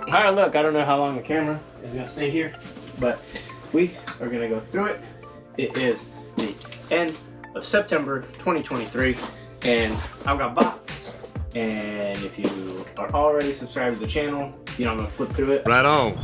Alright, look, I don't know how long the camera is gonna stay here, but we are gonna go through it. It is the end of September 2023, and I've got boxed. And if you are already subscribed to the channel, you know I'm gonna flip through it. Right on.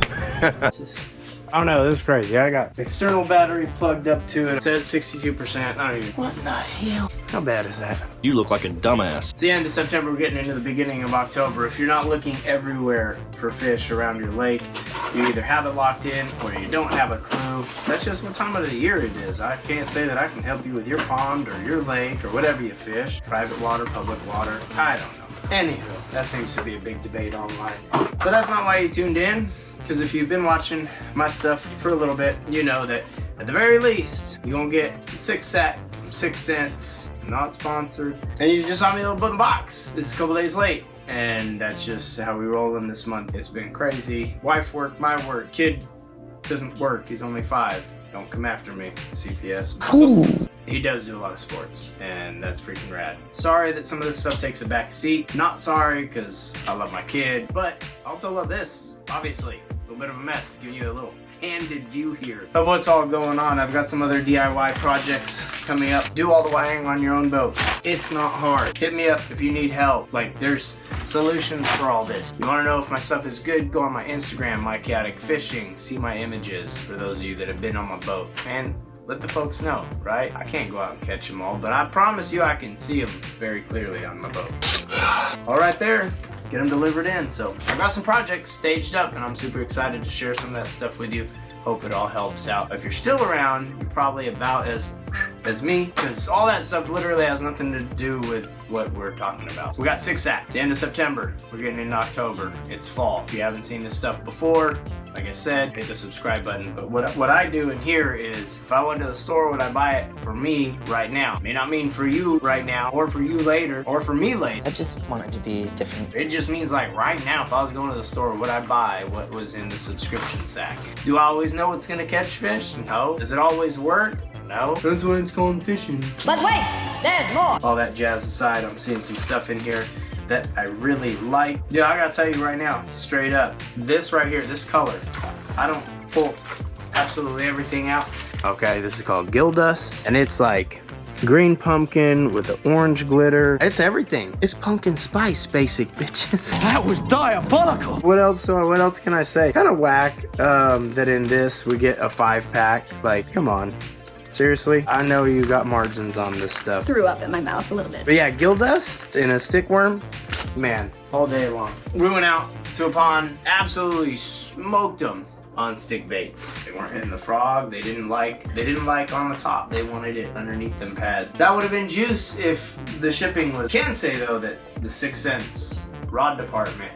I don't know, this is crazy. I got external battery plugged up to it. It says 62%. I don't even. What in the hell? How bad is that? You look like a dumbass. It's the end of September. We're getting into the beginning of October. If you're not looking everywhere for fish around your lake, you either have it locked in or you don't have a clue. That's just what time of the year it is. I can't say that I can help you with your pond or your lake or whatever you fish. Private water, public water. I don't know. Anywho, that seems to be a big debate online. But that's not why you tuned in. Because if you've been watching my stuff for a little bit, you know that at the very least, you're gonna get a 6-sack from 6 cents. It's not sponsored. And you just saw me open the box. It's a couple days late. And that's just how we roll in this month. It's been crazy. Wife work, my work. Kid doesn't work. He's only 5. Don't come after me, CPS. Ooh. He does do a lot of sports, and that's freaking rad. Sorry that some of this stuff takes a back seat. Not sorry, because I love my kid, but I also love this, obviously. A little bit of a mess, giving you a little candid view here of what's all going on. I've got some other DIY projects coming up. Do all the wiring on your own boat. It's not hard. Hit me up if you need help. Like, there's solutions for all this. You want to know if my stuff is good? Go on my Instagram, My Chaotic Fishing. See my images for those of you that have been on my boat. And let the folks know, right? I can't go out and catch them all, but I promise you I can see them very clearly on my boat. All right there. Get them delivered in. So I've got some projects staged up and I'm super excited to share some of that stuff with you. Hope it all helps out. If you're still around, you're probably about as me, because all that stuff literally has nothing to do with what we're talking about. We got 6 sacks, the end of September. We're getting into October. It's fall. If you haven't seen this stuff before, like I said, hit the subscribe button. But what I do in here is, if I went to the store, would I buy it for me right now? May not mean for you right now, or for you later, or for me later. I just want it to be different. It just means like right now, if I was going to the store, would I buy what was in the subscription sack? Do I always know what's gonna catch fish? No. Does it always work? No. That's why it's called fishing. But wait, there's more. All that jazz aside, I'm seeing some stuff in here that I really like. Yeah, I gotta tell you right now, straight up, this right here, this color, I don't pull absolutely everything out. Okay, this is called Gill Dust, and it's like green pumpkin with the orange glitter. It's everything. It's pumpkin spice, basic bitches. That was diabolical. What else can I say? Kind of whack that in this we get a 5-pack. Like, come on. Seriously? I know you got margins on this stuff. Threw up in my mouth a little bit. But yeah, gill dust in a stick worm, man, all day long. We went out to a pond, absolutely smoked them on stick baits. They weren't hitting the frog. They didn't like on the top. They wanted it underneath them pads. That would have been juice if the shipping was. Can say though that the 6 cents rod department,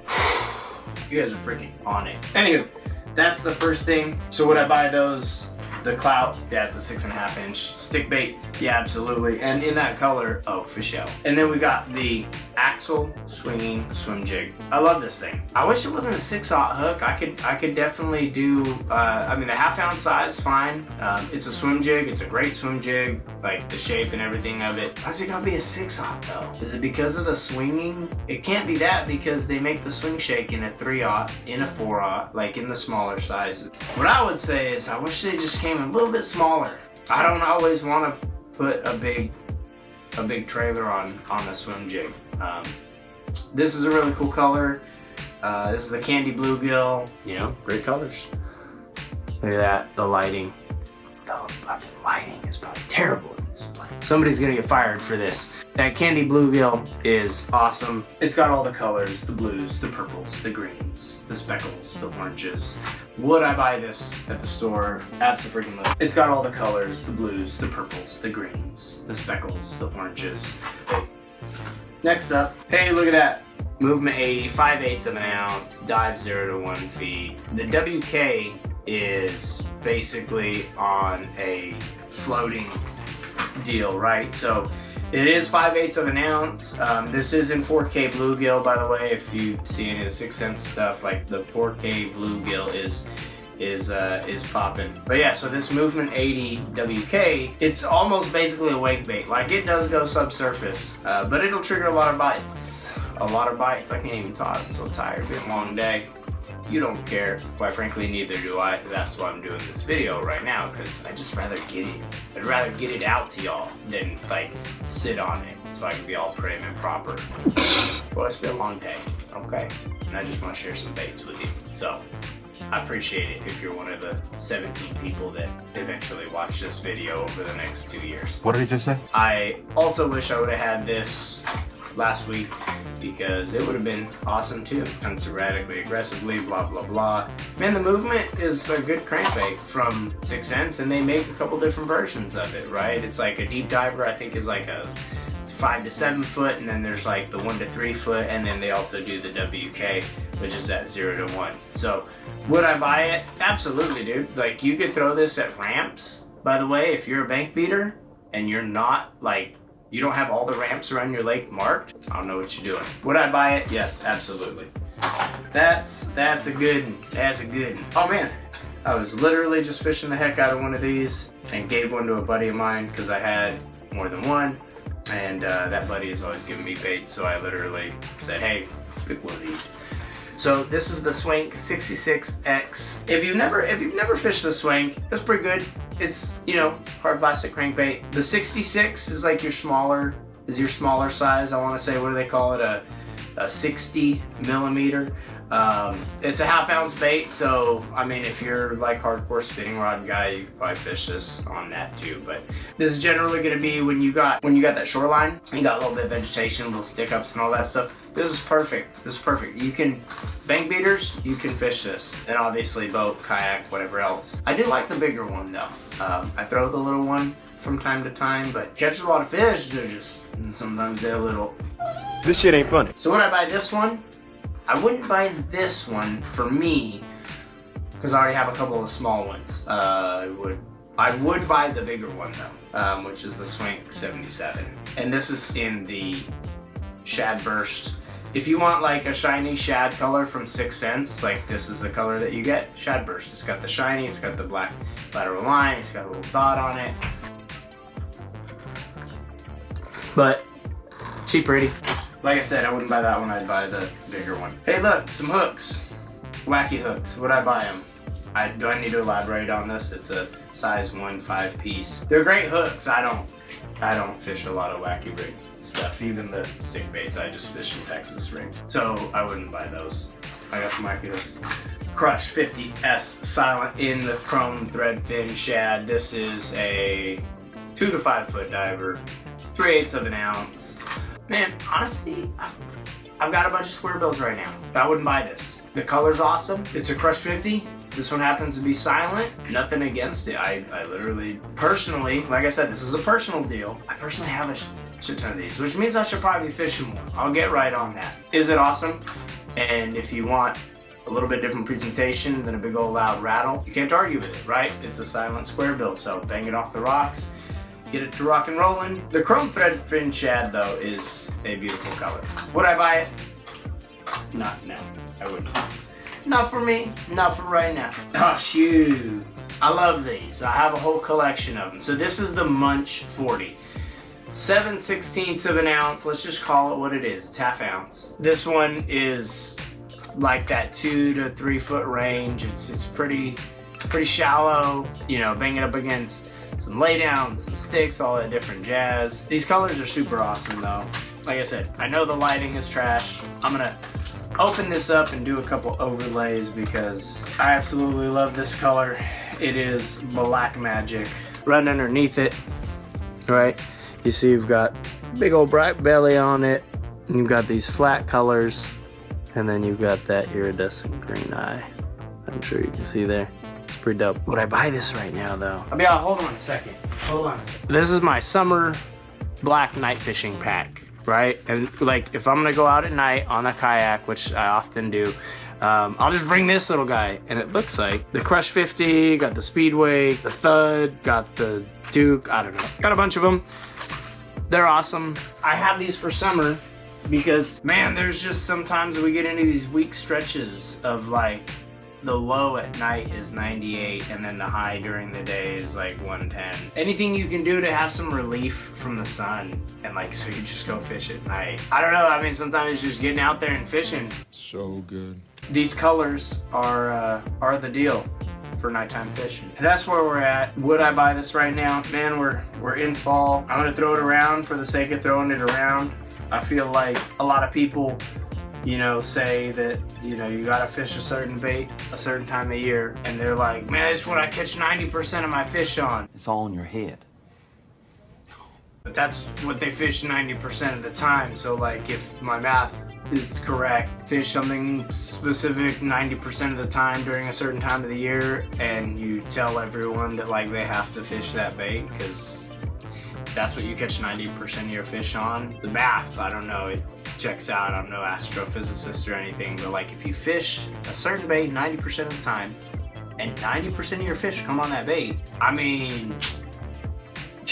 you guys are freaking on it. Anywho, that's the first thing. So would I buy those? The clout, yeah, it's a 6.5-inch stick bait. Yeah, absolutely. And in that color, oh, for sure. And then we got the axle swinging swim jig. I love this thing. I wish it wasn't a 6/0 hook. I could definitely do, I mean, the 1/2 ounce size, fine. It's a swim jig. It's a great swim jig. Like the shape and everything of it. Why's it gotta be a 6/0 though? Is it because of the swinging? It can't be that, because they make the swing shake in a 3/0, in a 4/0, like in the smaller sizes. What I would say is I wish they just came a little bit smaller. I don't always want to put a big trailer on a swim jig. This is a really cool color. This is the candy bluegill. You know, great colors. Look at that, the lighting. The fucking lighting is probably terrible in this place. Somebody's gonna get fired for this. That candy bluegill is awesome. It's got all the colors, the blues, the purples, the greens, the speckles, the oranges. Would I buy this at the store? Absolutely. It's got all the colors, the blues, the purples, the greens, the speckles, the oranges. Next up, hey, look at that. Movement 80, 5/8 of an ounce, dive 0 to 1 feet. The WK is basically on a floating deal, right? So it is 5/8 of an ounce. This is in 4K bluegill, by the way. If you see any of the 6 cents stuff, like the 4K bluegill is popping. But yeah, so this Movement 80 WK, it's almost basically a wake bait. Like, it does go subsurface, but it'll trigger a lot of bites. I can't even talk. I'm so tired. It's been a long day. You don't care. Quite frankly, neither do I. That's why I'm doing this video right now, because I'd rather get it out to y'all than like sit on it so I can be all prim and proper. Well, it's been a long day, okay? And I just want to share some baits with you. So I appreciate it if you're one of the 17 people that eventually watch this video over the next 2 years. What did he just say? I also wish I would have had this last week, because it would have been awesome too. Hunts erratically, aggressively, blah blah blah. Man, the movement is a good crankbait from 6 Cents, and they make a couple different versions of it, right? It's like a deep diver, I think, is like a 5 to 7 foot, and then there's like the 1 to 3 foot, and then they also do the WK, which is at 0 to 1. So would I buy it? Absolutely, dude. Like, you could throw this at ramps. By the way, if you're a bank beater and you're not like, you don't have all the ramps around your lake marked, I don't know what you're doing. Would I buy it? Yes, absolutely. That's a good one. Oh man, I was literally just fishing the heck out of one of these and gave one to a buddy of mine because I had more than one, and that buddy is always giving me baits, so I literally said, hey, pick one of these. So this is the Swank 66X. If you've never fished the Swank, it's pretty good. It's, you know, hard plastic crankbait. The 66 is like your smaller size. I want to say, what do they call it? A 60 millimeter. It's a 1/2 ounce bait, so I mean, if you're like hardcore spinning rod guy, you can probably fish this on that too. But this is generally going to be when you got that shoreline, you got a little bit of vegetation, little stick ups and all that stuff. This is perfect. This is perfect. You can, bank beaters, you can fish this, and obviously boat, kayak, whatever else. I do like the bigger one though. I throw the little one from time to time, but catch a lot of fish. They're just, sometimes they're a little. This shit ain't funny. So would I buy this one? I wouldn't buy this one for me, because I already have a couple of small ones. I would buy the bigger one though, which is the Swank 77. And this is in the Shad Burst. If you want like a shiny shad color from 6 Cents, like this is the color that you get, Shad Burst. It's got the shiny, it's got the black lateral line, it's got a little dot on it. But, cheap pretty. Like I said, I wouldn't buy that one, I'd buy the bigger one. Hey look, some hooks. Wacky hooks, would I buy them? Do I need to elaborate on this? It's a size 1 5-piece. They're great hooks. I don't fish a lot of wacky rig stuff. Even the stick baits, I just fish in Texas rig. So I wouldn't buy those. I got some wacky hooks. Crush 50S silent in the chrome thread fin shad. This is a 2 to 5 foot diver, 3/8 of an ounce. Man, honestly, I've got a bunch of square bills right now. I wouldn't buy this. The color's awesome. It's a Crush 50. This one happens to be silent. Nothing against it. I literally, personally, like I said, this is a personal deal. I personally have a shit ton of these, which means I should probably be fishing more. I'll get right on that. Is it awesome? And if you want a little bit different presentation than a big old loud rattle, you can't argue with it, right? It's a silent square bill, so bang it off the rocks. Get it to rock and rolling. The chrome thread fin shad though is a beautiful color. Would I buy it? No, I wouldn't. Not for me, not for right now. Oh shoot, I love these. I have a whole collection of them. So this is the Munch 40. 7/16 of an ounce, let's just call it what it is. It's 1/2 ounce. This one is like that 2 to 3 foot range. It's pretty shallow, you know, bang it up against some laydowns, some sticks, all that different jazz. These colors are super awesome though. Like I said, I know the lighting is trash. I'm gonna open this up and do a couple overlays because I absolutely love this color. It is black magic. Right underneath it, right, you see you've got big old bright belly on it. You've got these flat colors, and then you've got that iridescent green eye. I'm sure you can see there. It's pretty dope. Would I buy this right now though? Hold on a second. This is my summer black night fishing pack, right? And like if I'm gonna go out at night on a kayak, which I often do, I'll just bring this little guy. And it looks like the Crush 50, got the Speedway, the Thud, got the Duke, I don't know. Got a bunch of them. They're awesome. I have these for summer because, man, there's just sometimes we get into these weak stretches of like, the low at night is 98 and then the high during the day is like 110. Anything you can do to have some relief from the sun and like so you just go fish at night. I don't know, I mean sometimes it's just getting out there and fishing. So good. these colors are the deal for nighttime fishing. And that's where we're at. Would I buy this right now? Man, we're in fall. I'm gonna throw it around for the sake of throwing it around. I feel like a lot of people, you know, say that, you know, you gotta fish a certain bait a certain time of year, and they're like, man, it's what I catch 90% of my fish on. It's all in your head. But that's what they fish 90% of the time. So like, if my math is correct, fish something specific 90% of the time during a certain time of the year, and you tell everyone that like they have to fish that bait because that's what you catch 90% of your fish on. The math, I don't know, it checks out. I'm no astrophysicist or anything, but like if you fish a certain bait 90% of the time and 90% of your fish come on that bait, I mean,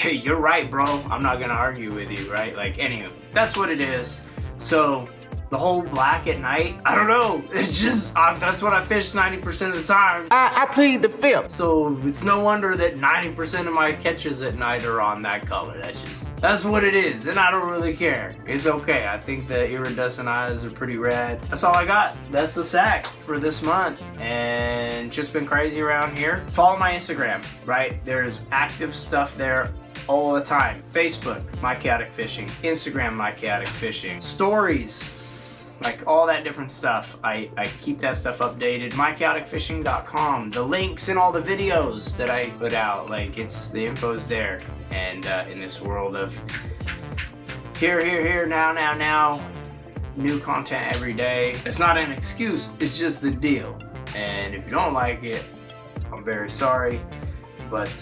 you're right, bro. I'm not gonna argue with you, right? Like, anywho, that's what it is. So the whole black at night, I don't know. It's just, that's what I fish 90% of the time. I plead the fifth. So it's no wonder that 90% of my catches at night are on that color. That's what it is. And I don't really care. It's okay. I think the iridescent eyes are pretty rad. That's all I got. That's the sack for this month. And just been crazy around here. Follow my Instagram, right? There's active stuff there all the time. Facebook, My Chaotic Fishing. Instagram, My Chaotic Fishing. Stories, like all that different stuff. I keep that stuff updated. MyChaoticFishing.com. The links and all the videos that I put out, like it's, the info's there. And in this world of here, now, new content every day. It's not an excuse, it's just the deal. And if you don't like it, I'm very sorry. But,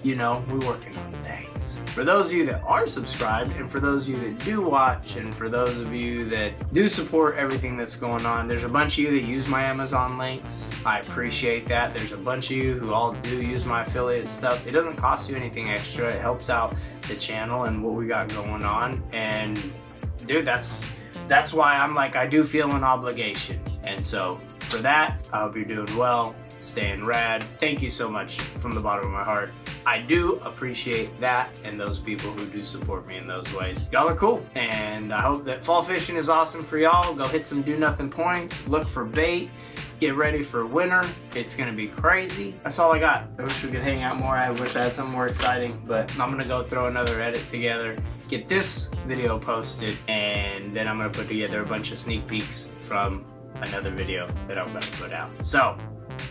you know, we're working on things. For those of you that are subscribed, and for those of you that do watch, and for those of you that do support everything that's going on, there's a bunch of you that use my Amazon links. I appreciate that. There's a bunch of you who all do use my affiliate stuff. It doesn't cost you anything extra. It helps out the channel and what we got going on. And, dude, that's why I'm like, I do feel an obligation. And so, for that, I hope you're doing well. Staying rad. Thank you so much from the bottom of my heart. I do appreciate that and those people who do support me in those ways. Y'all are cool, and I hope that fall fishing is awesome for y'all. Go hit some do nothing points, look for bait, get ready for winter. It's gonna be crazy. That's all I got. I wish we could hang out more. I wish I had something more exciting, but I'm gonna go throw another edit together, get this video posted, and then I'm gonna put together a bunch of sneak peeks from another video that I'm gonna put out. So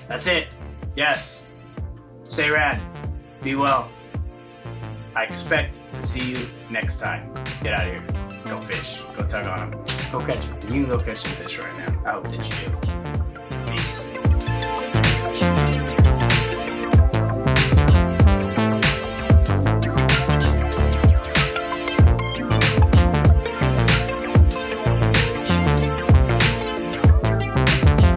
that's it. Yes. Stay rad. Be well. I expect to see you next time. Get out of here. Go fish. Go tug on them. Go catch them. You can go catch some fish right now. I hope that you do.